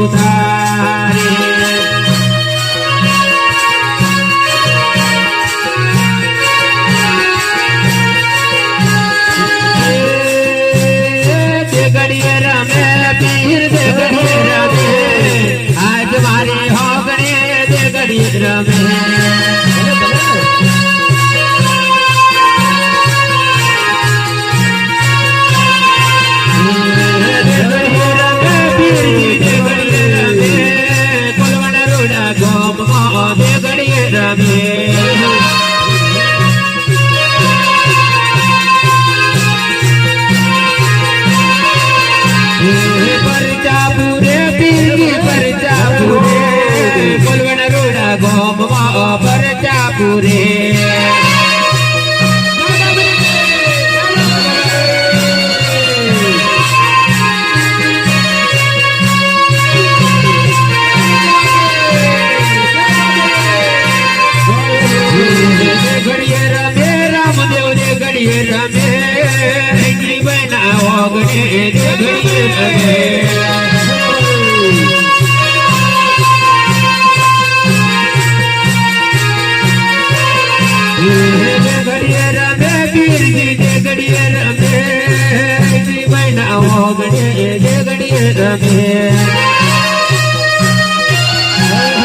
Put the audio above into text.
ઉધારે ઘડીએ રમે પીર દે ઘડીએ રમે આજ મારી હોગણે દે ઘડીએ રમે परचापुरे पीर परचापुरे कोलवण रोड़ा गोम परचापुरे घड़िए रमे रामदेव दे घड़िए रमे बना घड़िए रमे